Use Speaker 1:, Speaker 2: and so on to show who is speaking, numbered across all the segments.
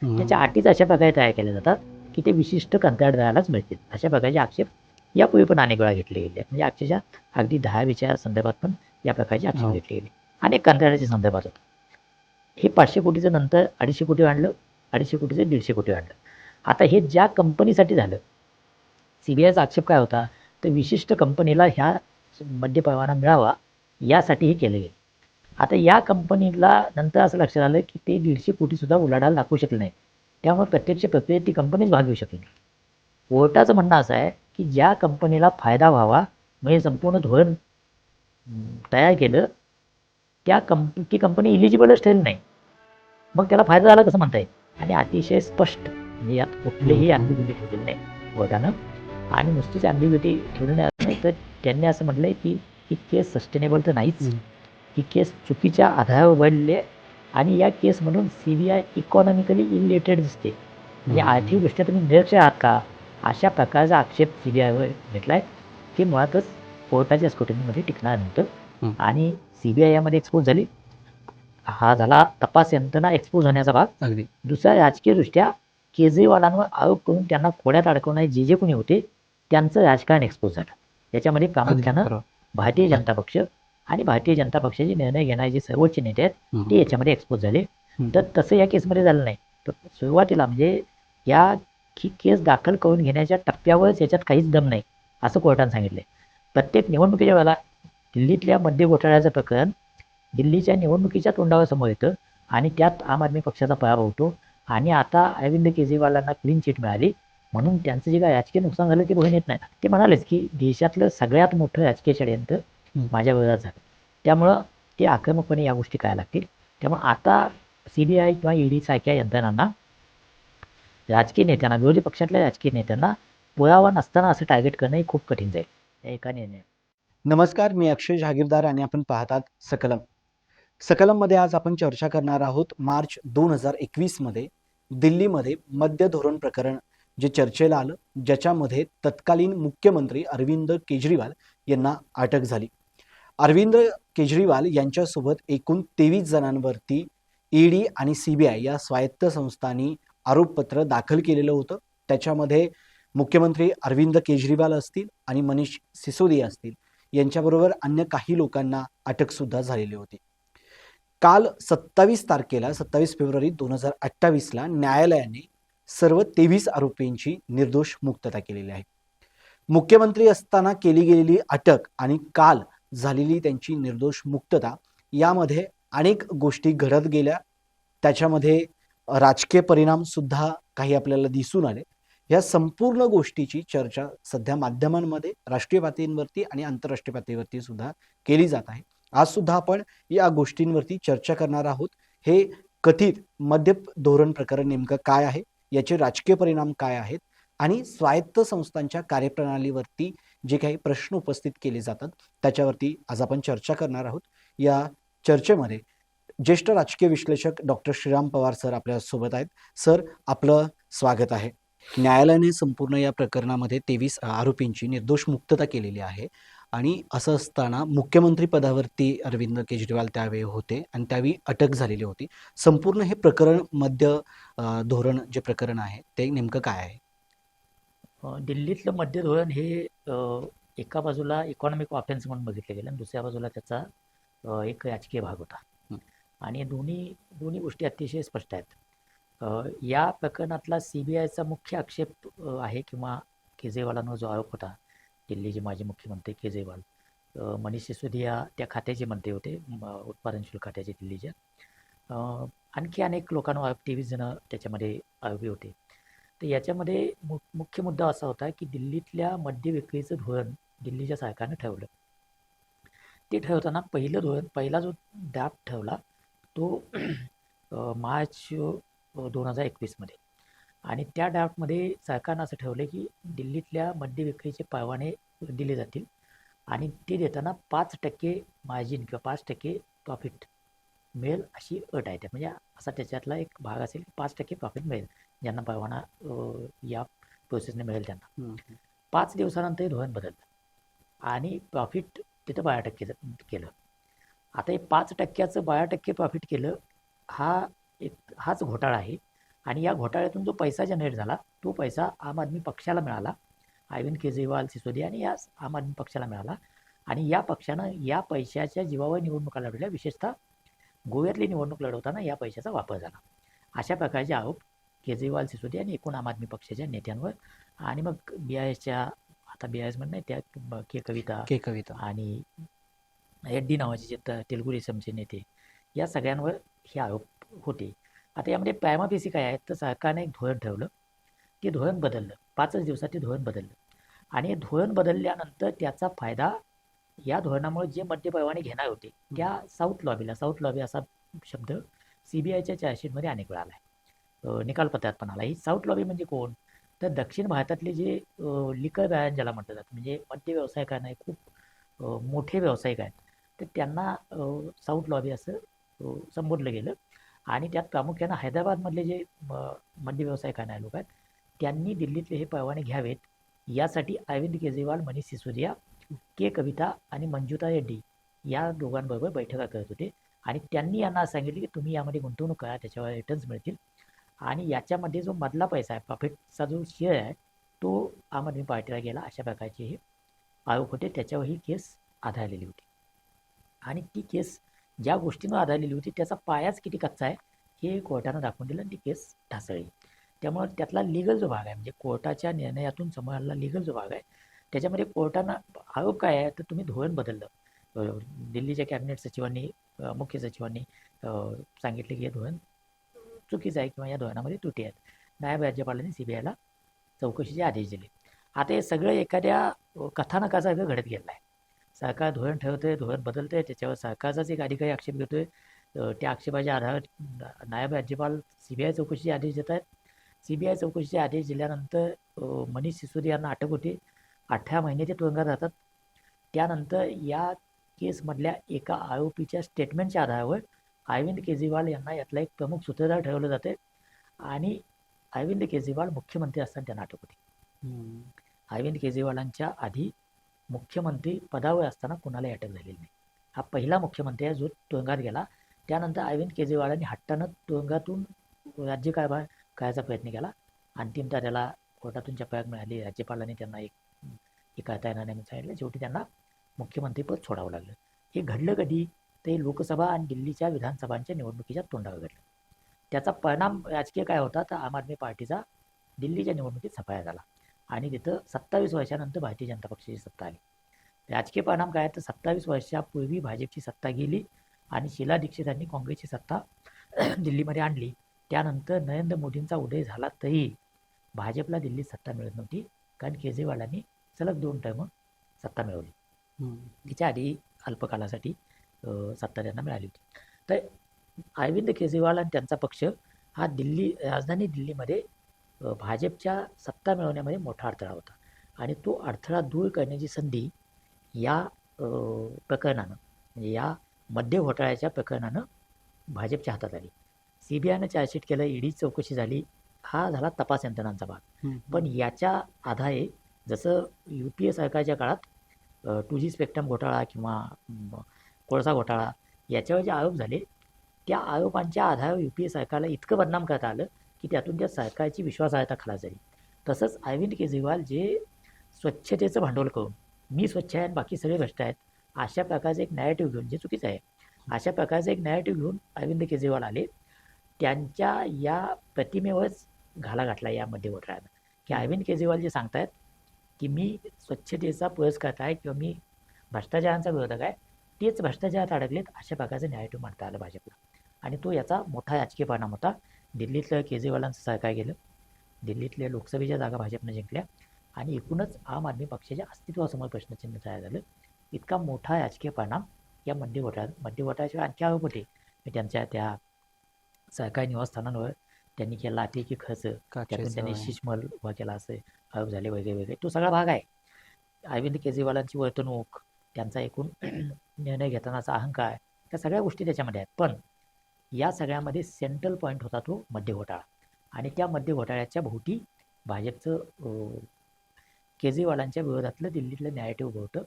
Speaker 1: त्याच्या अटीच अशा प्रकारे तयार केल्या जातात की ते विशिष्ट कंत्राटदारालाच मिळतील. अशा प्रकारचे आक्षेप यापूर्वी पण अनेक वेळा घेतले गेले. म्हणजे अक्षरशः अगदी 10-20 संदर्भात पण या प्रकारचे आक्षेप घेतले गेले. अनेक कंत्राटाच्या संदर्भात होतं. हे 500 कोटीचं नंतर 250 कोटी आणलं, 250 कोटीचं 150 कोटी आणलं. आता हे ज्या कंपनीसाठी झालं, सीबीआयचा आक्षेप काय होता, तर विशिष्ट कंपनीला ह्या मद्य परवाना मिळावा यासाठी हे केलं गेलं. आता या कंपनीला नंतर असं लक्षात आलं की ते 150 कोटी सुद्धा उलाढाल दाखवू शकले नाही. त्यामुळे प्रत्यक्ष प्रक्रियेत ती कंपनीच भाग घेऊ शकली नाही. कोर्टाचं म्हणणं असं आहे की ज्या कंपनीला फायदा व्हावा म्हणजे संपूर्ण धोरण तयार केलं, ती कंपनी इलिजिबलच ठरेल नाही. मग त्याला फायदा झाला कसं म्हणता येईल? आणि अतिशय स्पष्ट, म्हणजे यात कुठलीही ॲम्बिग्युटी ठेवलेली नाही कोर्टानं. आणि नुसतीच ॲम्बिग्युटी ठेवली नाही, तर त्यांनी असं म्हटलंय की ही केस सस्टेनेबल तर नाहीच. ही केस चुकीच्या आधारावर बनली आहे आणि या केसमधून सीबीआय इकॉनॉमिकली इलिटरेट दिसते. म्हणजे आर्थिकदृष्ट्या तुम्ही निरक्षर आहात का, अशा प्रकारचा आक्षेप सीबीआयवर घेतलाय की मुळातच कोर्टाच्या स्क्रुटिनीमध्ये टिकणार नव्हतं. आणि सीबीआय यामध्ये एक्सपोज झाली. हा झाला तपास यंत्रणा एक्सपोज होण्याचा भाग.
Speaker 2: अगदी
Speaker 1: दुसरा राजकीयदृष्ट्या केजरीवालांवर आरोप करून त्यांना खोड्यात अडकवणारे जे कोणी होते त्यांचं राजकारण एक्सपोज झालं. याच्यामध्ये प्रामुख्यानं भारतीय जनता पक्ष आणि भारतीय जनता पक्षाचे निर्णय घेणारे जे सर्वोच्च नेते आहेत ते याच्यामध्ये एक्सपोज झाले. तर तसं या केसमध्ये झालं नाही. तर सुरुवातीला म्हणजे ही केस दाखल करून घेण्याच्या टप्प्यावरच याच्यात काहीच दम नाही असं कोर्टाने सांगितले. प्रत्येक निवडणुकीच्या वेळेला दिल्लीतल्या मद्य घोटाळ्याचं प्रकरण दिल्लीच्या निवडणुकीच्या तोंडावर समोर येतं आणि त्यात आम आदमी पक्षाचा पराभव होतो. आणि आता अरविंद केजरीवालांना क्लीन चिट मिळाली म्हणून त्यांचं जे काय राजकीय नुकसान झालं ते बघून येत नाही. ते म्हणालेच की देशातलं सगळ्यात मोठं राजकीय षडयंत्र माझ्या विरोधात झालं, त्यामुळं ते आक्रमकपणे या गोष्टी करायला लागतील. त्यामुळे आता सीबीआय किंवा ईडी सारख्या यंत्रणांना राजकीय नेत्यांना, विरोधी पक्षातल्या राजकीय नेत्यांना पुरावा नसताना असं टार्गेट करणंही खूप कठीण जाईल या एका निर्णयाने.
Speaker 2: नमस्कार, मी अक्षय जहागीरदार आणि आपण पाहतात सकलम. सकलममध्ये आज आपण चर्चा करणार आहोत मार्च 2021 मध्ये दिल्लीमध्ये मद्य धोरण प्रकरण जे चर्चेला आलं, ज्याच्यामध्ये तत्कालीन मुख्यमंत्री अरविंद केजरीवाल यांना अटक झाली. अरविंद केजरीवाल यांच्यासोबत एकूण 23 जणांवरती ईडी आणि सीबीआय या स्वायत्त संस्थांनी आरोपपत्र दाखल केलेलं होतं. त्याच्यामध्ये मुख्यमंत्री अरविंद केजरीवाल असतील आणि मनीष सिसोदिया असतील यांच्याबरोबर अन्य काही लोकांना अटक सुद्धा झालेली होती. काल 27 फेब्रुवारी 2028ला न्यायालयाने सर्व 23 आरोपींची निर्दोष मुक्तता केलेली आहे. मुख्यमंत्री असताना केली गेलेली अटक आणि काल झालेली त्यांची निर्दोष मुक्तता यामध्ये अनेक गोष्टी घडत गेल्या. त्याच्यामध्ये राजकीय परिणाम सुद्धा काही आपल्याला दिसून आले. या संपूर्ण गोष्टीची चर्चा सध्या माध्यमांमध्ये राष्ट्रीय पातळीवरती आणि आंतरराष्ट्रीय पातळीवरती सुद्धा केली जात आहे. आज सुद्धा आपण या गोष्टींवरती चर्चा करणार आहोत. हे कथित मद्य धोरण प्रकरण नेमकं काय आहे, याचे राजकीय परिणाम काय आहेत आणि स्वायत्त संस्थांच्या कार्यप्रणालीवरती जे काही प्रश्न उपस्थित केले जातात त्याच्यावरती आज आपण चर्चा करणार आहोत. या चर्चेमध्ये ज्येष्ठ राजकीय विश्लेषक डॉक्टर श्रीराम पवार सर आपल्या सोबत आहेत. सर, आपलं स्वागत आहे. न्यायालयाने संपूर्ण या प्रकरणामध्ये 23 आरोपींची निर्दोष मुक्तता केलेली आहे आणि असं असताना मुख्यमंत्री पदावरती अरविंद केजरीवाल त्यावेळी होते आणि त्यावेळी अटक झालेली होती. संपूर्ण हे प्रकरण मद्य धोरण जे प्रकरण आहे ते नेमकं काय आहे?
Speaker 1: दिल्लीतलं मद्य धोरण हे एका बाजूला इकॉनॉमिक ऑफेन्स म्हणून बघितलं गेलं आणि दुसऱ्या बाजूला त्याचा एक राजकीय भाग होता. आणि दोन्ही गोष्टी अतिशय स्पष्ट आहेत. या प्रकरणातला सीबीआयचा मुख्य आक्षेप आहे किंवा केजरीवालांवर जो आरोप होता, दिल्लीचे माजी मुख्यमंत्री केजरीवाल, मनीष सिसोदिया त्या खात्याचे मंत्री होते, उत्पादन शुल्क खात्याचे दिल्लीच्या. आणखी अनेक लोकांवर 23 जण त्याच्यामध्ये आरोपी होते. तर याच्यामध्ये मुख्य मुद्दा असा होता की दिल्लीतल्या मद्य विक्रीचं धोरण दिल्लीच्या सरकारनं ठरवलं. ते ठरवताना पहिला जो ड्राफ्ट ठरवला तो मार्च 2021 मध्ये. आणि त्या ड्राफ्टमध्ये सरकारनं असं ठरवलं की दिल्लीतल्या मद्य विक्रीचे परवाने दिले जातील आणि ते देताना 5% मार्जिन किंवा 5% प्रॉफिट मिळेल अशी अट आहे. म्हणजे असा त्याच्यातला एक भाग असेल की 5% प्रॉफिट मिळेल ज्यांना परवाना या प्रोसेसने मिळेल त्यांना. 5 दिवसानंतर हे धोरण बदललं आणि प्रॉफिट तिथं 12% केलं. आता हे 5%चं 12% प्रॉफिट केलं हाच घोटाळा आहे. आणि या घोटाळ्यातून जो पैसा जनरेट झाला तो पैसा आम आदमी पक्षाला मिळाला. अरविंद केजरीवाल, सिसोदिया आणि या आम आदमी पक्षाला मिळाला. आणि या पक्षानं या पैशाच्या जीवावर निवडणुका लढवल्या. विशेषतः गोव्यातली निवडणूक लढवताना या पैशाचा वापर झाला. अशा प्रकारचे आरोप केजरीवाल, सिसोदिया आणि एकूण आम आदमी पक्षाच्या नेत्यांवर आणि मग BISच्या, आता BIS म्हणत नाही, त्या के कविता आणि एड्डी नावाचे जे तेलुगू देसमचे नेते, या सगळ्यांवर हे आरोप होते. आता यामध्ये प्रायमा फेसी काय आहे, तर सरकारने एक धोरण ठेवलं, ते धोरण बदललं, 5च दिवसात ते धोरण बदललं. आणि धोरण बदलल्यानंतर त्याचा फायदा या धोरणामुळे जे मद्य परवाने घेणार होते त्या साऊथ लॉबी असा शब्द CBIच्या चार्जशीटमध्ये अनेक वेळा आला आहे, निकालपत्रात पण आला. ही साऊथ लॉबी म्हणजे कोण, तर दक्षिण भारतातले जे लिकर बॅरन ज्याला म्हटलं जातं, म्हणजे मद्य व्यवसाय नाही खूप मोठे व्यावसायिक आहेत, तर त्यांना साऊथ लॉबी असं संबोधलं गेलं. आणि त्यात प्रामुख्यानं हैदराबादमधले जे मद्य व्यवसाय करणारे लोक आहेत त्यांनी दिल्लीतले हे परवाने घ्यावेत यासाठी अरविंद केजरीवाल, मनीष सिसोदिया, के कविता आणि मंजुता रेड्डी या दोघांबरोबर बैठका करत होते. आणि त्यांनी यांना सांगितले की तुम्ही यामध्ये गुंतवणूक करा, त्याच्यावर रिटर्न्स मिळतील. आणि याच्यामध्ये जो मधला पैसा आहे, प्रॉफिटचा जो शेअर आहे, तो आम आदमी पार्टीला गेला. अशा प्रकारचे हे आरोप होते. त्याच्यावर ही केस आधारलेली होती. आणि ती केस ज्या गोष्टींवर आधारलेली होती त्याचा पायाच किती कच्चा आहे हे कोर्टानं दाखवून दिलं आणि ती केस ढासळली. त्यामुळे त्यातला लिगल जो भाग आहे, म्हणजे कोर्टाच्या निर्णयातून समोर आलेला लिगल जो भाग आहे, त्याच्यामध्ये कोर्टानं आरोप काय आहे, तर तुम्ही धोरण बदललं. दिल्लीच्या कॅबिनेट सचिवांनी, मुख्य सचिवांनी सांगितले की हे धोरण चुकीचं आहे किंवा या धोरणामध्ये त्रुटी आहेत. नायब राज्यपालांनी CBIला चौकशीचे आदेश दिले. आता हे सगळं एखाद्या कथानकासारखं घडत गेलं आहे. सरकार धोरण ठरवतंय, धोरण बदलतंय, त्याच्यावर सरकारचाच एक अधिकारी आक्षेप घेतोय. त्या आक्षेपाच्या आधारावर नायब राज्यपाल CBI चौकशीचे आदेश देत आहेत. CBI चौकशीचे आदेश दिल्यानंतर मनीष सिसोदिया अटक होते. 18 महिने ते तुरुंगात राहतात. त्यानंतर या केसमधल्या एका आरोपीच्या स्टेटमेंटच्या आधारावर अरविंद केजरीवाल यांना यातला एक प्रमुख सूत्रधार ठरवलं जाते. आणि अरविंद केजरीवाल मुख्यमंत्री असताना त्यांना अटक होती. अरविंद केजरीवालांच्या आधी मुख्यमंत्री पदावर असताना कुणालाही अटक झालेली नाही. हा पहिला मुख्यमंत्री आहे जो तुरुंगात गेला. त्यानंतर अरविंद केजरीवालांनी हट्टानं तुरुंगातून राज्यकारभार करायचा प्रयत्न केला. अंतिमतः त्याला कोर्टातून चपराक मिळाली. राज्यपालांनी त्यांना एक करता येणार नाही सांगितलं. शेवटी त्यांना मुख्यमंत्रीपद सोडावं लागलं. हे घडलं कधी, ते लोकसभा आणि दिल्लीच्या विधानसभांच्या निवडणुकीच्या तोंडावर घडलं. त्याचा परिणाम राजकीय काय होता, तर आम आदमी पार्टीचा दिल्लीच्या निवडणुकीत सफाया झाला आणि तिथं 27 वर्षानंतर भारतीय जनता पक्षाची सत्ता आली. राजकीय परिणाम काय, तर 27 वर्षापूर्वी भाजपची सत्ता गेली आणि शीला दीक्षितांनी काँग्रेसची सत्ता दिल्लीमध्ये आणली. त्यानंतर नरेंद्र मोदींचा उदय झाला तरी भाजपला दिल्लीत सत्ता मिळत नव्हती, कारण केजरीवालांनी सलग 2 टर्म सत्ता मिळवली. तिच्या आधी अल्पकालासाठी सत्ता त्यांना मिळाली होती. तर अरविंद केजरीवाल आणि त्यांचा पक्ष हा राजधानी दिल्लीमध्ये भाजपच्या सत्ता मिळवण्यामध्ये मोठा अडथळा होता. आणि तो अडथळा दूर करण्याची संधी या प्रकरणानं, म्हणजे या मद्य घोटाळ्याच्या प्रकरणानं भाजपच्या हातात आली. CBIनं चार्जशीट केलं, ED चौकशी झाली. हा झाला तपास यंत्रणांचा भाग. पण याच्या आधारे जसं UPA सरकारच्या काळात 2G स्पेक्ट्रम घोटाळा किंवा कोळसा घोटाळा याच्यावर जे आरोप झाले, त्या आरोपांच्या आधारावर UPA सरकारला इतकं बदनाम करता आलं की त्यातून त्या सरकारची विश्वासार्हता खलास झाली. तसंच अरविंद केजरीवाल जे स्वच्छतेचं भांडवल करून मी स्वच्छ आहे आणि बाकी सगळे भ्रष्ट आहेत अशा प्रकारचं एक नॅरेटिव्ह घेऊन, जे चुकीचं आहे, अशा प्रकारचं एक नॅरेटिव्ह घेऊन अरविंद केजरीवाल आले. त्यांच्या या प्रतिमेवरच घाला घातला या मद्य घोटाळ्यानं, की अरविंद केजरीवाल जे सांगतायत की मी स्वच्छतेचा पुरस्कार आहे किंवा मी भ्रष्टाचारांचा विरोधक आहे, तेच भ्रष्टाचारात अडकलेत, अशा प्रकारचं नॅरेटिव्ह मांडता आलं भाजपला. आणि तो याचा मोठा राजकीय परिणाम होता. दिल्लीतलं केजरीवालांचं सरकार गेलं, दिल्लीतल्या लोकसभेच्या जागा भाजपनं जिंकल्या आणि एकूणच आम आदमी पक्षाच्या अस्तित्वासमोर प्रश्नचिन्ह तयार झालं. इतका मोठा राजकीय परिणाम या मद्य घोटाळ्याशिवाय आणखी आरोप होते. त्यांच्या त्या सरकारी निवासस्थानांवर त्यांनी केला अतिरेकी खर्च, त्यातून त्यांनी शिशमल उभा केला, असे आरोप झाले वगैरे वगैरे. तो सगळा भाग आहे. अरविंद केजरीवालांची वर्तणूक, त्यांचा एकूण निर्णय घेतानाचा अहंकार, त्या सगळ्या गोष्टी त्याच्यामध्ये आहेत. पण या सगळ्यामध्ये सेंट्रल पॉईंट होता तो मद्य घोटाळा. आणि त्या मद्य घोटाळ्याच्या भोवती भाजपचं केजरीवालांच्या विरोधातलं दिल्लीतलं नॅरेटिव्ह होतं,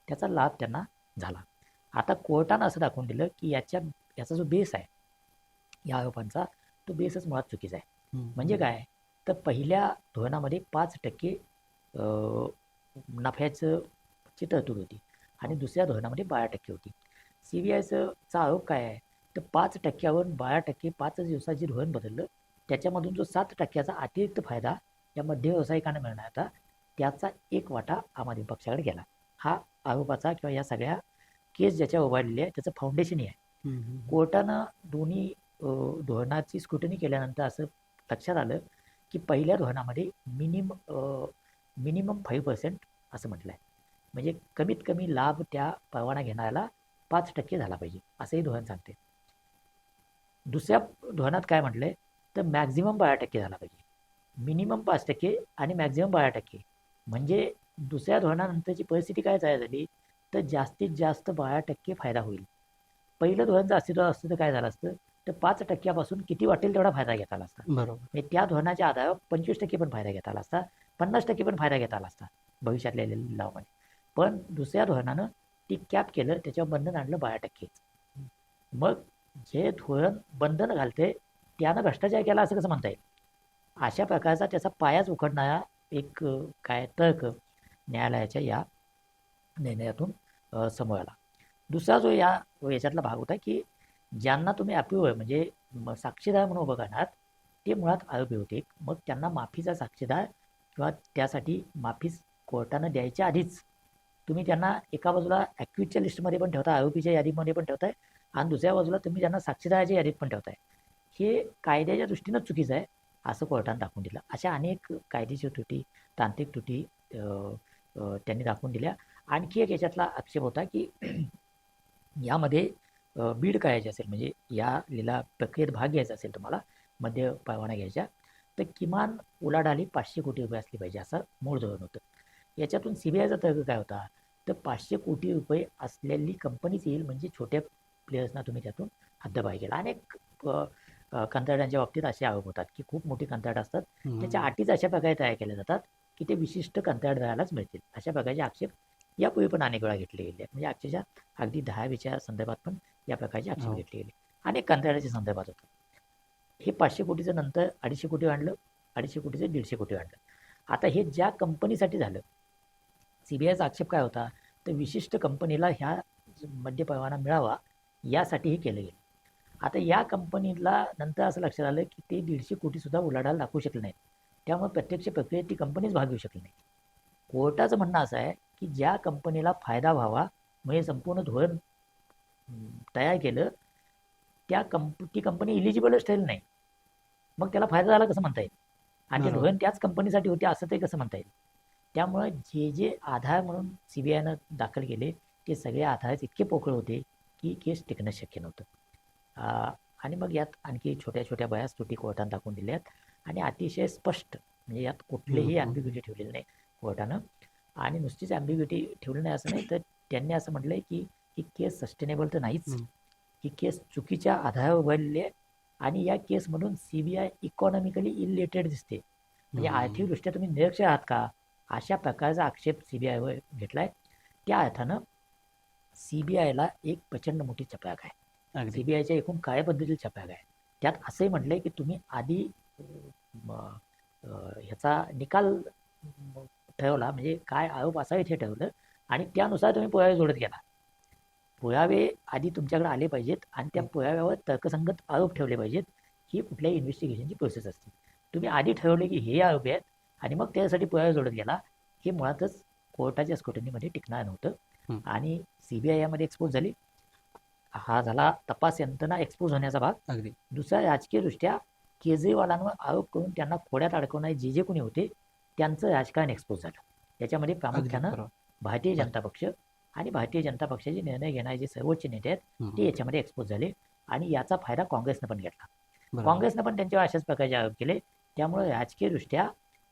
Speaker 1: त्याचा लाभ त्यांना झाला. आता कोर्टानं असं दाखवून दिलं की याचा जो बेस आहे या आरोपांचा, तो बेसच मुळात चुकीचा आहे. म्हणजे काय, तर पहिल्या धोरणामध्ये 5% नफ्याचं ची तरतूद होती आणि दुसऱ्या धोरणामध्ये 12% होती. चा आरोप काय आहे, तर 5%वर 12%, 5 दिवसाचे धोरण बदललं. त्याच्यामधून जो 7%चा अतिरिक्त फायदा या मध्य व्यावसायिकांना मिळणार होता, त्याचा एक वाटा आम आदमी पक्षाकडे गेला. हा आरोपाचा किंवा या सगळ्या केस ज्याच्या उभारलेली आहे त्याचं फाउंडेशनही आहे. कोर्टानं दोन्ही धोरणाची स्क्रुटनी केल्यानंतर असं लक्षात आलं की पहिल्या धोरणामध्ये मिनिमम 5% असं म्हटलं आहे. म्हणजे कमीत कमी लाभ त्या परवाना घेणाऱ्याला 5% झाला पाहिजे असंही धोरण सांगते. दुसऱ्या धोरणात काय म्हटलंय, तर मॅक्झिमम 12% झाला पाहिजे. मिनिमम 5% आणि मॅक्झिमम 12%. म्हणजे दुसऱ्या धोरणानंतरची परिस्थिती काय तयार झाली, तर जास्तीत जास्त 12% फायदा होईल. पहिलं धोरण जर अस्तित्वात असतं तर काय झालं असतं, तर 5%पासून किती वाटेल तेवढा फायदा घेता आला असता.
Speaker 2: बरोबर.
Speaker 1: म्हणजे त्या धोरणाच्या आधारावर 25% पण फायदा घेता आला असता, 50% पण फायदा घेता आला असता भविष्यातल्या लिलावामध्ये. पण दुसऱ्या धोरणानं ती कॅप केलं, त्याच्यावर बंधन आणलं 12%. मग जे धोरण बंधन घालते त्यानं भ्रष्टाचार केला असं कसं म्हणता येईल. अशा प्रकारचा त्याचा पायाच उखडणारा एक काय तर्क न्यायालयाच्या या निर्णयातून समोर आला. दुसरा जो याच्यातला भाग होता की ज्यांना तुम्ही अप्रूव्ह म्हणजे साक्षीदार म्हणून उभं करणार ते मुळात आरोपी होते. मग त्यांना माफीचा साक्षीदार किंवा त्यासाठी माफी कोर्टानं द्यायच्या आधीच तुम्ही त्यांना एका बाजूला ॲक्युजच्या लिस्टमध्ये पण ठेवता, आरोपीच्या यादीमध्ये पण ठेवताय आणि दुसऱ्या बाजूला तुम्ही त्यांना साक्षीदाराच्या यादीत पण ठेवताय. हे कायद्याच्या दृष्टीनं चुकीचं आहे असं कोर्टानं दाखवून दिलं. अशा अनेक कायदेशीर त्रुटी, तांत्रिक त्रुटी त्यांनी दाखवून दिल्या. आणखी एक याच्यातला आक्षेप होता की यामध्ये बीड करायची असेल, म्हणजे या लिलाव प्रक्रियेत भाग घ्यायचा असेल तुम्हाला, मद्य परवाना घ्यायच्या, तर किमान उलाढाल ही 500 कोटी रुपये असली पाहिजे असं मूळ धोरण होतं. याच्यातून सीबीआयचा तर्क काय होता, तर 500 कोटी रुपये असलेली कंपनीच येईल, म्हणजे छोट्या प्लेयर्सना तुम्ही त्यातून हद्दपार केला. अनेक कंत्राटांच्या बाबतीत असे आरोप होतात की खूप मोठी कंत्राट असतात, त्याच्या अटीच अशा प्रकारे तयार केल्या जातात की ते विशिष्ट कंत्राटदारालाच मिळतील. अशा प्रकारचे आक्षेप यापूर्वी पण अनेक वेळा घेतले गेले. म्हणजे अक्षरशः अगदी 10 संदर्भात पण या प्रकारचे आक्षेप घेतले गेले. अनेक कंत्राटाच्या संदर्भात होतं. हे 500 कोटीचं नंतर 250 कोटी आणलं, 250 कोटीचं 150 कोटी आणलं. आता हे ज्या कंपनीसाठी झालं, सीबीआयचा आक्षेप काय होता, तर विशिष्ट कंपनीला ह्या मद्य परवाना मिळावा यासाठी हे केलं गेलं. आता या कंपनीला नंतर असं लक्षात आलं की ते 150 कोटीसुद्धा उलाढाल दाखवू शकले नाहीत. त्यामुळे प्रत्यक्ष प्रक्रियेत ती कंपनीच भाग घेऊ शकली नाही. कोर्टाचं म्हणणं असं आहे की ज्या कंपनीला फायदा व्हावा म्हणजे संपूर्ण धोरण तयार केलं, ती कंपनी इलिजिबलच ठरेल नाही, मग त्याला फायदा झाला कसं म्हणता येईल. आणि ते धोरण त्याच कंपनीसाठी होते असं ते कसं म्हणता येईल. त्यामुळे जे आधार म्हणून सीबीआयनं दाखल केले ते सगळे आधार इतके पोकळ होते की केस टिकणं शक्य नव्हतं. आणि मग यात आणखी छोट्या छोट्या बऱ्याच त्रुटी कोर्टानं दाखवून दिल्यात आणि अतिशय स्पष्ट, म्हणजे यात कुठलीही ॲम्बिग्युटी ठेवलेली नाही कोर्टानं. आणि नुसतीच ॲम्बिग्युटी ठेवली नाही असं नाही, तर त्यांनी असं म्हटलंय की ही केस सस्टेनेबल तर नाहीच, ही केस चुकीच्या आधारावर उभारलेली आहे आणि या केसमधून सीबीआय इकॉनॉमिकली इलिटरेट दिसते, म्हणजे आर्थिकदृष्ट्या तुम्ही निरक्षर आहात का, अशा प्रकारचा आक्षेप सीबीआयवर घेतलाय. त्या अर्थानं सीबीआयला एक प्रचंड मोठी चपराक आहे. सीबीआयच्या एकूण कार्यपद्धतीची चपराक आहे. त्यात असंही म्हटलंय की तुम्ही आधी ह्याचा निकाल ठरवला, म्हणजे काय आरोप असावेत हे ठरवलं आणि त्यानुसार तुम्ही पुरावे जोडत गेला. पुरावे आधी तुमच्याकडे आले पाहिजेत आणि त्या पुराव्यावर तर्कसंगत आरोप ठेवले पाहिजेत. ही कुठल्याही इन्व्हेस्टिगेशनची प्रोसेस असते. तुम्ही आधी ठरवले की हे आरोपी आहेत आणि मग त्यासाठी पुरावे जोडत गेला, हे मुळातच कोर्टाच्या स्क्रुटनीमध्ये टिकणार नव्हतं आणि सीबीआय यामध्ये एक्सपोज झाली. हा झाला तपास यंत्रणा एक्सपोज होण्याचा भाग. दुसरा, राजकीयदृष्ट्या केजरीवालांवर आरोप करून त्यांना खोड्यात अडकवणारे जे कोणी होते त्यांचं राजकारण एक्सपोज झालं. याच्यामध्ये प्रामुख्यानं भारतीय जनता पक्ष आणि भारतीय जनता पक्षाचे निर्णय घेणारे जे सर्वोच्च नेते आहेत ते याच्यामध्ये एक्सपोज झाले आणि याचा फायदा काँग्रेसनं पण घेतला. काँग्रेसनं पण त्यांच्यावर अशाच प्रकारचे आरोप केले. त्यामुळे राजकीयदृष्ट्या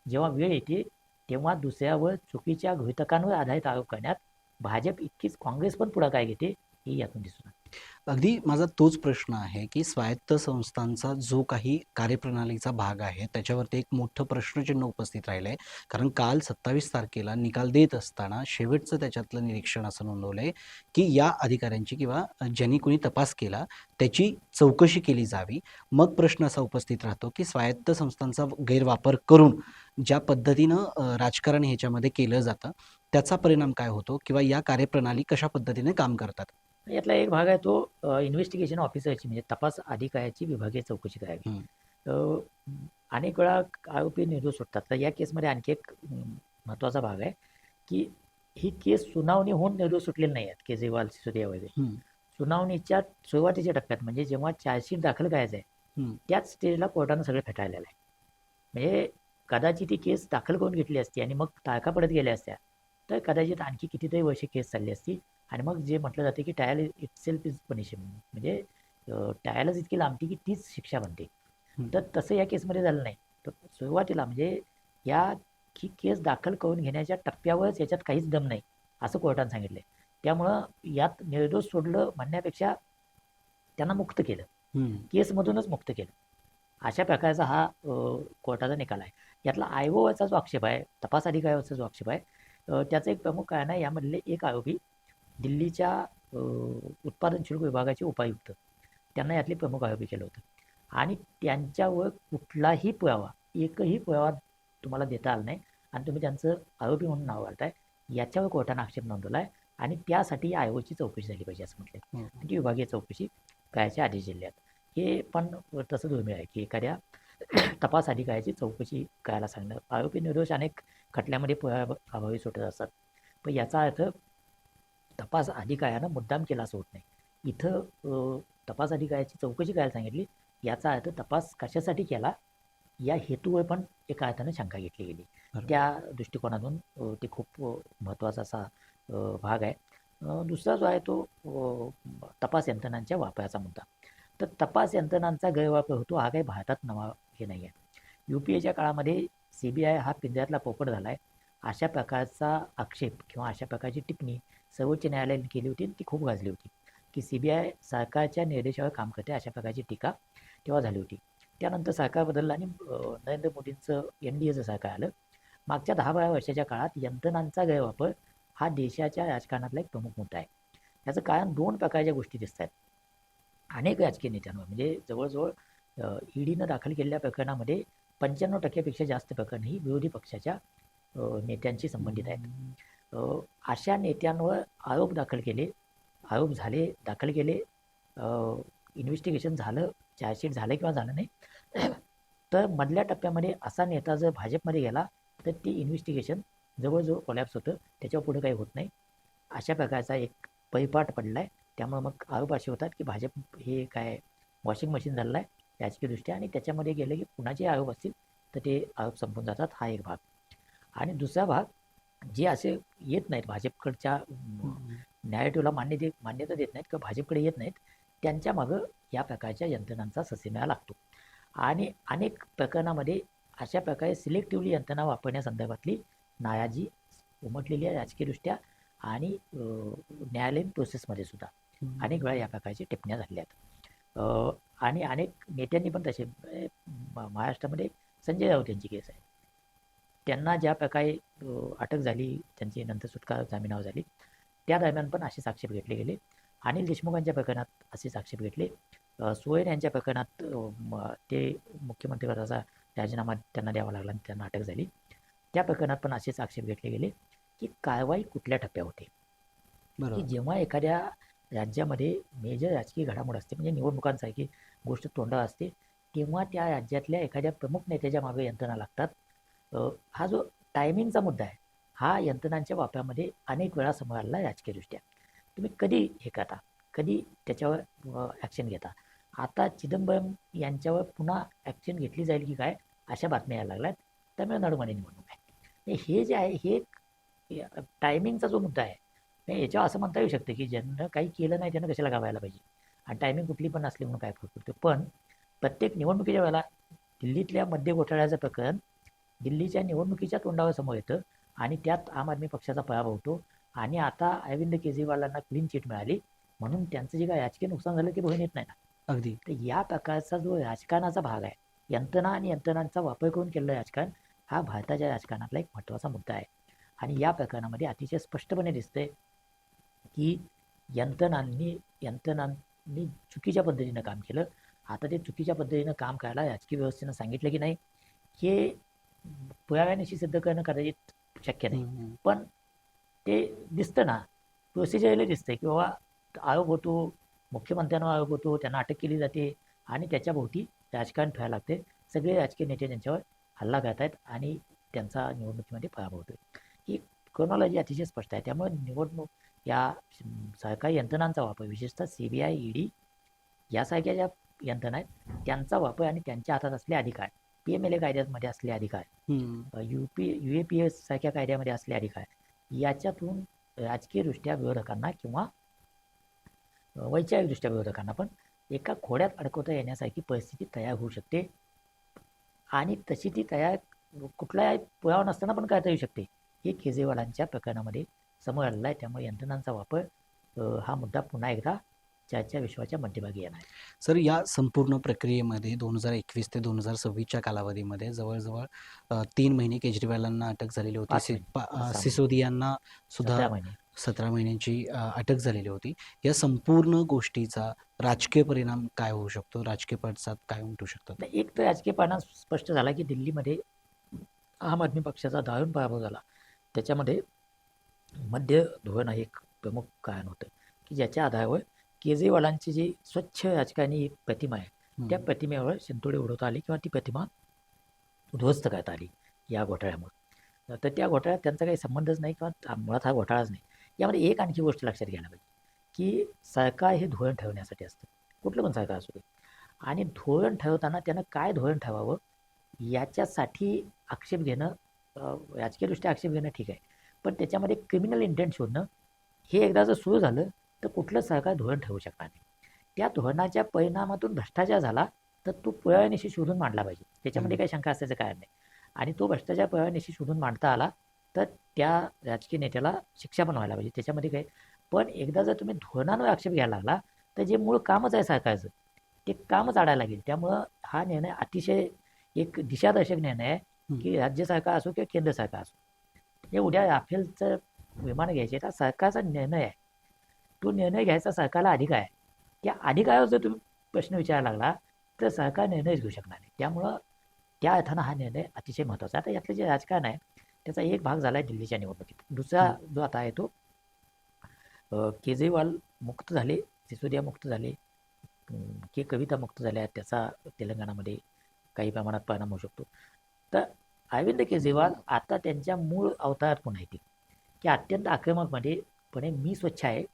Speaker 1: जेव्हा वेळ येते तेव्हा दुसऱ्यावर चुकीच्या गृहितकांवर आधारित आरोप करण्यात भाजप इतकीच काँग्रेस पण पुढाकार घेते, हे यातून दिसून आलं.
Speaker 2: अगदी माझा तोच प्रश्न आहे, की स्वायत्त संस्थांचा जो काही कार्यप्रणालीचा भाग आहे, त्याच्यावरती एक मोठं प्रश्नचिन्ह उपस्थित राहिलं आहे. कारण काल 27 तारखेला निकाल देत असताना शेवटचं त्याच्यातलं निरीक्षण असं नोंदवलंय, की या अधिकाऱ्यांची किंवा ज्यांनी कोणी तपास केला, त्याची चौकशी केली जावी. मग प्रश्न असा उपस्थित राहतो, की स्वायत्त संस्थांचा गैरवापर करून ज्या पद्धतीनं राजकारण ह्याच्यामध्ये केलं जातं, त्याचा परिणाम काय होतो किंवा या कार्यप्रणाली कशा पद्धतीने काम करतात?
Speaker 1: यातला एक भाग आहे तो इन्व्हेस्टिगेशन ऑफिसरची म्हणजे तपास अधिकाऱ्याची विभागीय चौकशी करावी.
Speaker 2: हं,
Speaker 1: अनेक वेळा आरोपी निर्दोष सुटतात. तर या केसमध्ये आणखी एक महत्त्वाचा भाग आहे, की ही केस सुनावणी होऊन निर्दोष सुटलेली नाही आहेत केजरीवाल, सिसोदिया वगैरे.
Speaker 2: हं,
Speaker 1: सुनावणीच्या सुरुवातीच्या टप्प्यात म्हणजे जेव्हा चार्जशीट दाखल करायचं आहे
Speaker 2: हं.
Speaker 1: त्याच स्टेजला कोर्टानं सगळं फेटाळलेलं आहे. म्हणजे कदाचित ती केस दाखल करून घेतली असती आणि मग तारखा पडत गेल्या असत्या तर कदाचित आणखी कितीतरी वर्षे केस चालली असती आणि मग जे म्हटलं जाते की ट्रायल इटसेल्फ इज पनिशमेंट म्हणजे ट्रायलच इतकी लांबती की तीच शिक्षा बनते.
Speaker 2: हं.
Speaker 1: तर तसं या केसमध्ये झालं नाही. तर सुरुवातीला म्हणजे या ही केस दाखल करून घेण्याच्या टप्प्यावरच याच्यात काहीच दम नाही असं कोर्टानं सांगितलंय. त्यामुळं यात निर्दोष सोडलं म्हणण्यापेक्षा त्यांना मुक्त केलं,
Speaker 2: हं.
Speaker 1: केसमधूनच मुक्त केलं. अशा प्रकारचा हा कोर्टाचा निकाल आहे. यातला आयोगावरचा जो आक्षेप आहे, तपास अधिकाऱ्यावरचा जो आक्षेप आहे, त्याचं एक प्रमुख कारण आहे यामधले एक आरोपी दिल्लीच्या उत्पादन शुल्क विभागाचे उपायुक्त त्यांना यातले प्रमुख आरोपी केलं होतं आणि त्यांच्यावर कुठलाही पुरावा, एकही पुरावा तुम्हाला देता आला नाही आणि तुम्ही त्यांचं आरोपी म्हणून नाव घालताय. याच्यावर कोर्टानं आक्षेप नोंदवला आहे आणि त्यासाठी या आयोगाची चौकशी झाली पाहिजे असं म्हटलं
Speaker 2: हं.
Speaker 1: आणि ती विभागीय चौकशी करायचे आदेश दिले आहेत. हे पण तसं दुर्मिळ आहे की एखाद्या तपास अधिकाऱ्याची चौकशी करायला सांगणं. आरोपी निर्दोष अनेक खटल्यामध्ये पुराव्याअभावी सुटत असतात. पण याचा अर्थ तपास अधिकाऱ्यानं मुद्दाम केला असं होत नाही. इथं तपास अधिकाऱ्याची चौकशी करायला सांगितली. याचा अर्थ तपास कशासाठी केला या हेतूवर पण एका अर्थानं शंका घेतली गेली.
Speaker 2: बरोबर.
Speaker 1: त्या दृष्टिकोनातून ते खूप महत्त्वाचा असा भाग आहे. दुसरा जो आहे तो तपास यंत्रणांच्या वापराचा मुद्दा. तर तपास यंत्रणांचा गैरवापर होतो हा काही भारतात नवा हे नाही आहे. UPAच्या काळामध्ये CBI हा पिंजऱ्यातला पोपट झाला आहे अशा प्रकारचा आक्षेप किंवा अशा प्रकारची टिप्पणी सर्वोच्च न्यायालयाने केली होती आणि ती खूप गाजली होती की CBI सरकारच्या निर्देशावर काम करते अशा प्रकारची टीका तेव्हा झाली होती. त्यानंतर सरकार बदललं आणि नरेंद्र मोदींचं NDAचं सरकार आलं. मागच्या 10-12 वर्षाच्या काळात यंत्रणांचा गैरवापर हा देशाच्या राजकारणातला एक प्रमुख मुद्दा आहे. याचं कारण 2 प्रकारच्या गोष्टी दिसत आहेत. अनेक राजकीय नेत्यांवर म्हणजे जवळजवळ EDनं दाखल केलेल्या प्रकरणामध्ये 95% पेक्षा जास्त प्रकरण ही विरोधी पक्षाच्या नेत्यांशी संबंधित आहेत. अशा नेत्यांवर आरोप दाखल केले, आरोप झाले, दाखल केले, इन्व्हेस्टिगेशन झालं, चार्जशीट झालं किंवा झालं नाही तर मधल्या टप्प्यामध्ये असा नेता जर भाजपमध्ये गेला तर ते इन्व्हेस्टिगेशन जवळजवळ कोलॅप्स होतं. त्याच्यावर पुढे काही होत नाही. अशा प्रकारचा एक परिपाठ पडला आहे. त्यामुळे मग आरोप असे होतात की भाजप हे काय वॉशिंग मशीन झालेलं आहे राजकीयदृष्ट्या आणि त्याच्यामध्ये गेले की कुणाचे आरोप असतील तर ते आरोप संपून जातात. हा एक भाग. आणि दुसरा भाग जे असे येत नाहीत भाजपकडच्या नॅरेटिव्हला मान्यता देत नाहीत किंवा भाजपकडे येत नाहीत त्यांच्या मागं या प्रकारच्या यंत्रणांचा ससेमिळा लागतो. आणि अनेक प्रकरणामध्ये अशा प्रकारे सिलेक्टिव्हली यंत्रणा वापरण्यासंदर्भातली नाराजी उमटलेली आहे राजकीयदृष्ट्या आणि न्यायालयीन प्रोसेसमध्ये सुद्धा अनेक वेळा या प्रकारच्या टिप्पण्या झालेल्या आहेत. आणि अनेक नेत्यांनी पण तसे महाराष्ट्रामध्ये संजय राऊत यांची केस आहे. त्यांना ज्या प्रकारे अटक झाली, त्यांची नंतर सुटका जामिनावर झाली, त्या दरम्यान पण असेच आक्षेप घेतले गेले. अनिल देशमुखांच्या प्रकरणात असेच आक्षेप घेतले. सोहेल यांच्या प्रकरणात ते मुख्यमंत्री पदाचा राजीनामा त्यांना द्यावा लागला आणि त्यांना अटक झाली. त्या प्रकरणात पण असेच आक्षेप घेतले गेले की कारवाई कुठल्या टप्प्यावर होते. की
Speaker 2: बरोबर.
Speaker 1: जेव्हा एखाद्या राज्यामध्ये मेजर राजकीय घडामोड असते म्हणजे निवडणुकांसारखी गोष्ट तोंडावर असते तेव्हा त्या राज्यातल्या एखाद्या प्रमुख नेत्याच्या मागे यंत्रणा लागतात. हा जो टायमिंगचा मुद्दा आहे हा यंत्रणांच्या वापरामध्ये अनेक वेळा समोर आलेला आहे राजकीयदृष्ट्या. तुम्ही कधी हे करता, कधी त्याच्यावर ॲक्शन घेता. आता चिदंबरम यांच्यावर पुन्हा ॲक्शन घेतली जाईल की काय अशा बातम्या यायला लागल्यात. तमिळनाडूमध्ये निवडणूक आहे. हे जे आहे हे टायमिंगचा जो मुद्दा आहे याच्यावर असं म्हणता येऊ शकतं की ज्यांना काही केलं नाही त्यांना कशाला गावायला पाहिजे आणि टायमिंग कुठली पण असली म्हणून काय फरक पडतो. पण प्रत्येक निवडणुकीच्या वेळेला दिल्लीतल्या मद्य घोटाळ्याचं प्रकरण दिल्लीच्या निवडणुकीच्या तोंडावर समोर येतं आणि त्यात आम आदमी पक्षाचा पराभव होतो आणि आता अरविंद केजरीवालांना क्लीन चिट मिळाली म्हणून त्यांचं जे काय राजकीय नुकसान झालं ते भरून येत नाही ना.
Speaker 2: अगदी.
Speaker 1: तर या प्रकारचा जो राजकारणाचा भाग आहे, यंत्रणा आणि यंत्रणांचा वापर करून केलेलं राजकारण हा भारताच्या राजकारणातला एक महत्त्वाचा मुद्दा आहे. आणि या प्रकरणामध्ये अतिशय स्पष्टपणे दिसतंय की यंत्रणांनी चुकीच्या पद्धतीनं काम केलं. आता ते चुकीच्या पद्धतीनं काम करायला राजकीय व्यवस्थेनं सांगितलं की नाही, हे पुराव्यानिशी सिद्ध करणं कदाचित शक्य नाही. पण ते दिसतं ना, प्रोसिजरला दिसतंय की बाबा आरोप होतो, मुख्यमंत्र्यांवर आरोप होतो, त्यांना अटक केली जाते आणि त्याच्याभोवती राजकारण ठेवायला लागते. सगळे राजकीय नेते त्यांच्यावर हल्ला करतायत आणि त्यांचा निवडणुकीमध्ये पराभव होतोय. ही क्रोनॉलॉजी अतिशय स्पष्ट आहे. त्यामुळे निवडणूक या सरकारी यंत्रणांचा वापर, विशेषतः CBI, ED यासारख्या ज्या यंत्रणा आहेत त्यांचा वापर आणि त्यांच्या हातात असले अधिकार, PMLA कायद्यामध्ये असले अधिकार, UAPS सारख्या कायद्यामध्ये असले अधिकार, याच्यातून राजकीयदृष्ट्या विरोधकांना किंवा वैचारिकदृष्ट्या विरोधकांना पण एका खोड्यात अडकवता येण्यासारखी परिस्थिती तयार होऊ शकते. आणि तशी ती तयार कुठलाही पुरावा नसताना पण करता येऊ शकते. हे केजरीवालांच्या प्रकरणामध्ये समोर आलेलं आहे. त्यामुळे यंत्रणांचा वापर हा मुद्दा पुन्हा एकदा चर्चा विश्वाच्या मध्यभागी येणार आहे.
Speaker 2: सर, या संपूर्ण प्रक्रियेमध्ये 2021 ते 2026च्या कालावधीमध्ये जवळजवळ 3 महिने केजरीवालांना अटक झालेली होती.
Speaker 1: 5 महिने, 6 महिने,
Speaker 2: सिसोदियांना सुद्धा
Speaker 1: 17 महिने.
Speaker 2: 17 महिन्यांची अटक झालेली होती. या संपूर्ण गोष्टीचा राजकीय परिणाम काय होऊ शकतो? राजकीय पडसाद काय उमटू शकतात?
Speaker 1: तर एक तर राजकीय परिणाम स्पष्ट झाला की दिल्लीमध्ये आम आदमी पक्षाचा दारुण पराभव झाला. त्याच्यामध्ये मध्य धोरण हे एक प्रमुख कारण होतं की ज्याच्या आधारावर केजरीवालांची जी स्वच्छ राजकारणी प्रतिमा आहे त्या प्रतिमेवर शिंतोडे उडवता आली किंवा ती प्रतिमा उद्ध्वस्त करता आली या घोटाळ्यामुळे. तर त्या घोटाळ्यात त्यांचा काही संबंधच नाही किंवा मुळात हा घोटाळाच नाही. यामध्ये एक आणखी गोष्ट लक्षात घ्यायला पाहिजे की सरकार हे धोरण ठरवण्यासाठी असतं, कुठलं पण सरकार असू दे. आणि धोरण ठरवताना त्यानं काय धोरण ठरवावं याच्यासाठी आक्षेप घेणं, राजकीयदृष्ट्या आक्षेप घेणं ठीक आहे, पण त्याच्यामध्ये क्रिमिनल इंटेंट शोधणं हे एकदा जर सुरू झालं तर कुठलं सरकार धोरण ठरवू शकणार नाही. त्या धोरणाच्या परिणामातून भ्रष्टाचार झाला तर तो पुराव्यानिशी शोधून मांडला पाहिजे, त्याच्यामध्ये काही शंका असल्याचं कारण नाही. आणि तो भ्रष्टाचार पुराव्यानिशी शोधून मांडता आला तर त्या राजकीय नेत्याला शिक्षा पण व्हायला पाहिजे, त्याच्यामध्ये काही. पण एकदा जर तुम्ही धोरणांवर आक्षेप घ्यायला लागला तर जे मूळ कामच आहे सरकारचं ते कामच आडायला लागेल. त्यामुळं हा निर्णय अतिशय एक दिशादर्शक निर्णय आहे की राज्य सरकार असो किंवा केंद्र सरकार असो, हे उद्या राफेलचं विमान घ्यायचे तर सरकारचा निर्णय आहे, तो निर्णय घ्यायचा सरकारला अधिकार आहे. त्या अधिकारावर जर तुम्ही प्रश्न विचारायला लागला तर सरकार निर्णयच घेऊ शकणार नाही. त्यामुळं त्या अर्थानं हा निर्णय अतिशय महत्त्वाचा आहे. आता यातलं जे राजकारण आहे त्याचा एक भाग झाला आहे दिल्लीच्या निवडणुकीत. दुसरा जो आता आहे तो केजरीवाल मुक्त झाले, सिसोदिया मुक्त झाले, की कविता मुक्त झाल्या, त्याचा तेलंगणामध्ये काही प्रमाणात परिणाम होऊ शकतो. तर अरविंद केजरीवाल आता त्यांच्या मूळ अवतारात पुन्हा येतील की अत्यंत आक्रमकपणे मी स्वच्छ आहे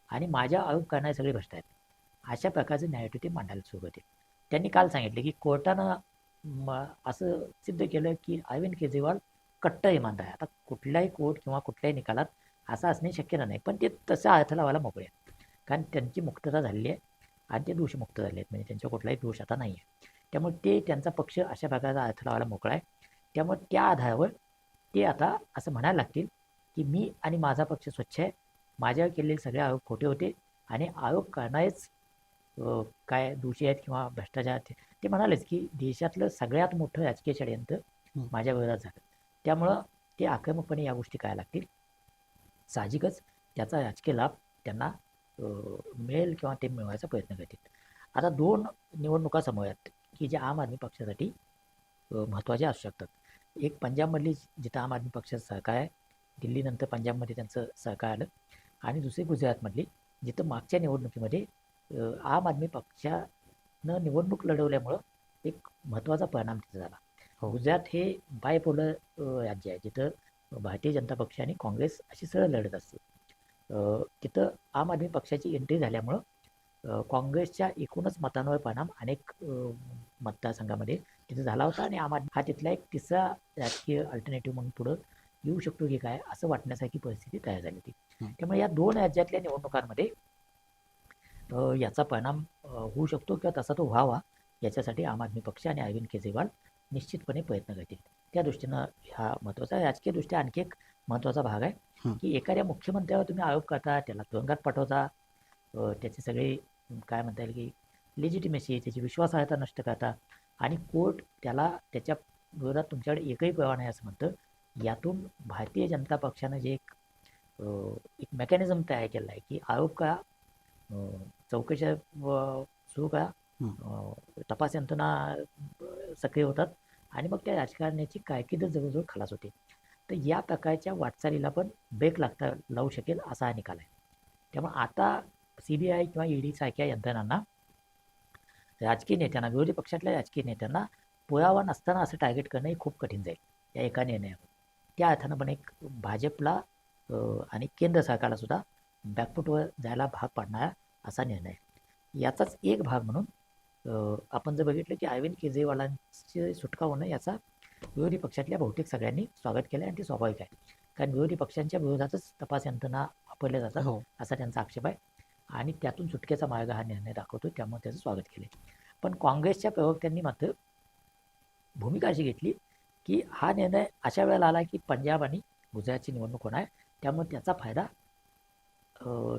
Speaker 1: आणि माझ्या आरोप करणारे सगळे भ्रष्ट आहेत, अशा प्रकारचे नॅरेटिव्ह ते मांडायला सुरू होते. त्यांनी काल सांगितले की कोर्टानं असं सिद्ध केलं की अरविंद केजरीवाल कट्टर इमानदार आहे. आता कुठल्याही कोर्ट किंवा कुठल्याही निकालात असं असणे शक्य नाही, पण ते तसा अर्थ लावायला मोकळे आहेत कारण त्यांची मुक्तता झालेली आहे आणि ते दोषमुक्त झाले आहेत, म्हणजे त्यांचा कुठलाही दोष आता नाही आहे. त्यामुळे ते त्यांचा पक्ष अशा प्रकारचा अर्थ लावायला मोकळा आहे. त्यामुळे त्या आधारावर ते आता असं म्हणायला लागतील की मी आणि माझा पक्ष स्वच्छ आहे, माझ्यावर केलेले सगळे आरोप खोटे होते आणि आरोप करणारेच काय दोषी आहेत किंवा भ्रष्टाचार. ते म्हणालेच की देशातलं सगळ्यात मोठं राजकीय षडयंत्र माझ्या विरोधात झालं. त्यामुळं ते आक्रमकपणे या गोष्टी करायला लागतील. साहजिकच त्याचा राजकीय लाभ त्यांना मिळेल किंवा ते मिळवायचा प्रयत्न करतील. आता 2 निवडणुका समोर आहेत की ज्या आम आदमी पक्षासाठी महत्त्वाच्या असू शकतात. एक पंजाबमधली जिथं आम आदमी पक्षाचं सरकार आहे, दिल्लीनंतर पंजाबमध्ये त्यांचं सरकार आलं, आणि दुसरी गुजरातमधली जिथं मागच्या निवडणुकीमध्ये आम आदमी पक्षानं निवडणूक लढवल्यामुळं एक महत्त्वाचा परिणाम तिथं झाला. गुजरात हे बायपोलर राज्य आहे जिथं भारतीय जनता पक्ष आणि काँग्रेस अशी सरळ लढत असते. तिथं आम आदमी पक्षाची एंट्री झाल्यामुळं काँग्रेसच्या एकूणच मतांवर परिणाम अनेक मतदारसंघामध्ये तिथं झाला होता आणि आम आदमी हा तिथला एक तिसरा राजकीय अल्टरनेटिव्ह म्हणून पुढं येऊ शकतो की काय असं वाटण्यासारखी परिस्थिती तयार झाली होती. त्यामुळे या 2 राज्यातल्या निवडणुकांमध्ये याचा परिणाम होऊ शकतो किंवा तसा तो व्हावा याच्यासाठी आम आदमी पक्ष आणि अरविंद केजरीवाल निश्चितपणे प्रयत्न करतील. त्या दृष्टीनं हा महत्त्वाचा राजकीयदृष्ट्या आणखी एक महत्त्वाचा भाग आहे की एखाद्या मुख्यमंत्र्यावर तुम्ही आरोप करता, त्याला तुरुंगात पाठवता, त्याचे सगळे काय म्हणता येईल की लेजिटिमेसी, त्याची विश्वासार्हता नष्ट करता आणि कोर्ट त्याला त्याच्या विरोधात तुमच्याकडे एकही पुरावा नाही असं म्हणतं. यातून भारतीय जनता पक्षानं जे एक मेकॅनिझम तयार केलं आहे की आरोप करा, चौकशा सुरू करा, तपास यंत्रणा सक्रिय होतात आणि मग त्या राजकारण्याची कारकीर्द जवळजवळ खलास होते. तर या प्रकारच्या वाटचालीला पण ब्रेक लावू शकेल असा हा निकाल आहे. त्यामुळे आता CBI किंवा ED सारख्या यंत्रणांना, राजकीय नेत्यांना, विरोधी पक्षातल्या राजकीय नेत्यांना पुरावा नसताना असं टार्गेट करणं हे खूप कठीण जाईल या एका निर्णयावर. त्या अर्थानं पण एक भाजपला आणि केंद्र सरकारला सुद्धा बॅकफूटवर जायला भाग पाडणारा असा निर्णय आहे. याचाच एक भाग म्हणून आपण जर बघितलं की अरविंद केजरीवालांची सुटका होणं याचा विरोधी पक्षातल्या बहुतेक सगळ्यांनी स्वागत केलं आणि ते स्वाभाविक आहे. कारण विरोधी पक्षांच्या विरोधातच तपास यंत्रणा वापरल्या जातात
Speaker 2: हो.
Speaker 1: असा त्यांचा आक्षेप आहे आणि त्यातून सुटकेचा मार्ग हा निर्णय दाखवतो, त्यामुळे त्याचं स्वागत केले. पण काँग्रेसच्या प्रवक्त्यांनी मात्र भूमिका अशी घेतली की हा निर्णय अशा वेळेला आला की पंजाब आणि गुजरातची निवडणूक होणार आहे, त्यामुळे त्याचा फायदा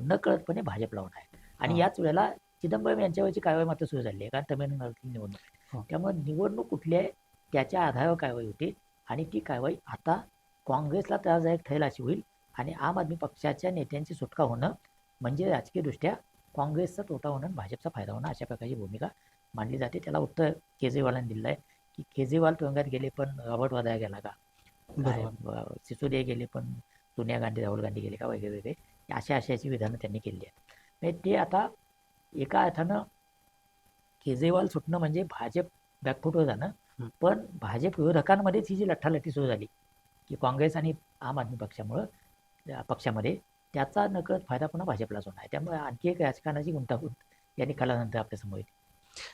Speaker 1: नकळतपणे भाजपला होणार आहे. आणि याच वेळेला चिदंबरम यांच्यावरची कारवाई मात्र सुरू झाली आहे, कारण तमिळनाडूतली निवडणूक आहे. त्यामुळे निवडणूक कुठली आहे त्याच्या आधारावर कारवाई होते आणि ती कारवाई आता काँग्रेसला त्रासदायक ठरेल अशी होईल आणि आम आदमी पक्षाच्या नेत्यांची सुटका होणं म्हणजे राजकीयदृष्ट्या काँग्रेसचा तोटा होणं आणि भाजपचा फायदा होणं अशा प्रकारची भूमिका मांडली जाते. त्याला उत्तर केजरीवालांनी दिलं आहे की केजरीवाल तुरुंगात गेले पण रॉबर्ट वाद्रा गेला का, सिसोदिया गेले पण सोनिया गांधी, राहुल गांधी गेले का, वगैरे वगैरे अशाची विधानं त्यांनी केली आहेत. म्हणजे ते आता एका अर्थानं केजरीवाल सुटणं म्हणजे भाजप बॅकफूटवर जाणं, पण भाजप विरोधकांमध्येच ही जी लठ्ठालठी सुरू झाली की काँग्रेस आणि आम आदमी पक्षामध्ये त्याचा नकळत फायदा पुन्हा भाजपलाच होणार आहे. त्यामुळे आणखी एक राजकारणाची गुंतागुंत या निकालानंतर आपल्यासमोर येते.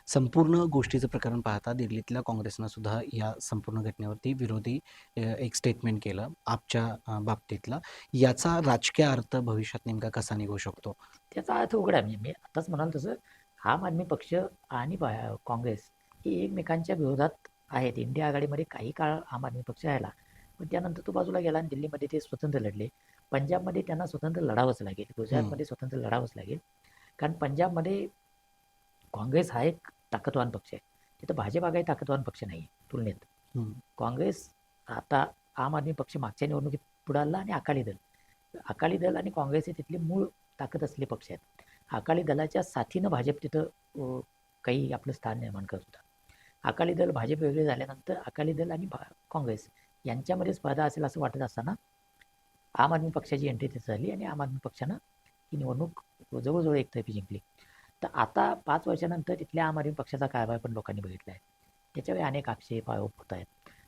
Speaker 2: संपूर्ण गोष्टीचं प्रकरण पाहता दिल्लीतल्या काँग्रेसनं सुद्धा या संपूर्ण घटनेवरती विरोधी एक स्टेटमेंट केलं आपच्या बाबतीतला. याचा राजकीय अर्थ भविष्यात नेमका कसा निघू शकतो?
Speaker 1: त्याचा अर्थ उघडा आहे. मी आताच म्हणाल तसं आम आदमी पक्ष आणि काँग्रेस हे एकमेकांच्या विरोधात आहेत. इंडिया आघाडीमध्ये काही काळ आम आदमी पक्ष राहिला, पण त्यानंतर तो बाजूला गेला आणि दिल्लीमध्ये ते स्वतंत्र लढले. पंजाबमध्ये त्यांना स्वतंत्र लढावंच लागेल, गुजरातमध्ये स्वतंत्र लढावंच लागेल, कारण पंजाबमध्ये काँग्रेस हा एक ताकदवान पक्ष आहे, तिथं भाजप हा काही ताकदवान पक्ष नाही आहे तुलनेत. काँग्रेस आता आम आदमी पक्ष मागच्या निवडणुकीत पुढे आला आणि अकाली दल आणि काँग्रेस हे तिथले मूळ ताकद असलेले पक्ष आहेत. अकाली दलाच्या साथीनं भाजप तिथं काही आपलं स्थान निर्माण करत होता. अकाली दल भाजप वेगळे झाल्यानंतर अकाली दल आणि काँग्रेस यांच्यामध्ये स्पर्धा असेल असं वाटत असताना आम आदमी पक्षाची एंट्री तिथं झाली आणि आम आदमी पक्षानं ही निवडणूक जवळजवळ एकतर्फी जिंकली. तर आता 5 वर्षानंतर तिथल्या आम आदमी पक्षाचा कारभार पण लोकांनी बघितला आहे. त्याच्यावर अनेक आक्षेप आरोप होत आहेत.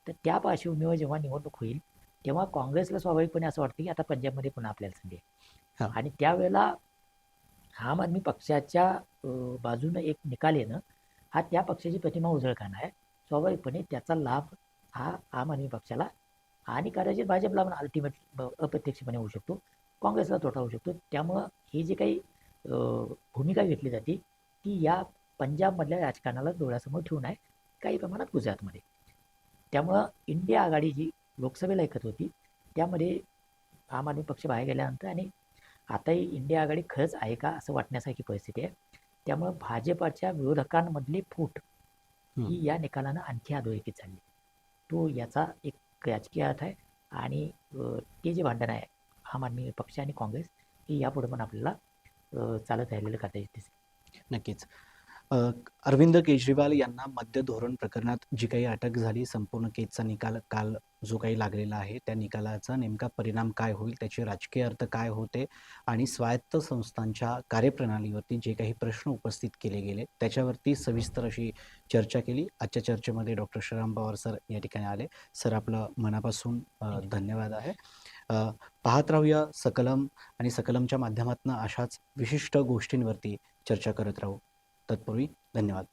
Speaker 1: तर त्या पार्श्वभूमीवर जेव्हा निवडणूक होईल तेव्हा काँग्रेसला स्वाभाविकपणे असं वाटतं की आता पंजाबमध्ये पुन्हा आपल्याला संधी आहे आणि त्यावेळेला आम आदमी पक्षाच्या बाजूनं एक निकाल येणं हा त्या पक्षाची प्रतिमा उजळ करणार आहे. स्वाभाविकपणे त्याचा लाभ हा आम आदमी पक्षाला आणि कदाचित भाजपला पण अल्टिमेट अप्रत्यक्षपणे होऊ शकतो, काँग्रेसला तोटा होऊ शकतो. त्यामुळं ही जी काही भूमिका घेतली जाते ती या पंजाबमधल्या राजकारणाला डोळ्यासमोर ठेवून आहे, काही प्रमाणात गुजरातमध्ये. त्यामुळं इंडिया आघाडी जी लोकसभेला एकत्र होती त्यामध्ये आम आदमी पक्ष बाहेर गेल्यानंतर आणि आताही इंडिया आघाडी खरंच आहे का असं वाटण्यासारखी परिस्थिती आहे. त्यामुळं भाजपाच्या विरोधकांमधली फूट ही या निकालानं आणखी अधोरेखित झाली. तो याचा एक राजकीय अर्थ आहे आणि ते जे भांडण आहे आम आदमी पक्ष आणि काँग्रेस हे यापुढे पण आपल्याला चालत राहिलेलं कदाचित दिसेल.
Speaker 2: नक्कीच. अरविंद केजरीवाल यांना मद्य धोरण प्रकरणात जी काही अटक झाली, संपूर्ण केसचा निकाल काल जो काही लागलेला आहे, त्या निकालाचा नेमका परिणाम काय होईल, त्याचे राजकीय अर्थ काय होते आणि स्वायत्त संस्थांच्या कार्यप्रणालीवरती जे काही प्रश्न उपस्थित केले गेले, त्याच्यावरती सविस्तर अशी चर्चा केली. आजच्या चर्चेमध्ये डॉक्टर श्रीराम पवार सर या ठिकाणी आले. सर, आपलं मनापासून धन्यवाद आहे. पाहत राहूया सकलम आणि सकलमच्या माध्यमातून अशाच विशिष्ट गोष्टींवरती चर्चा करत राहू. तत्पूर्वी धन्यवाद.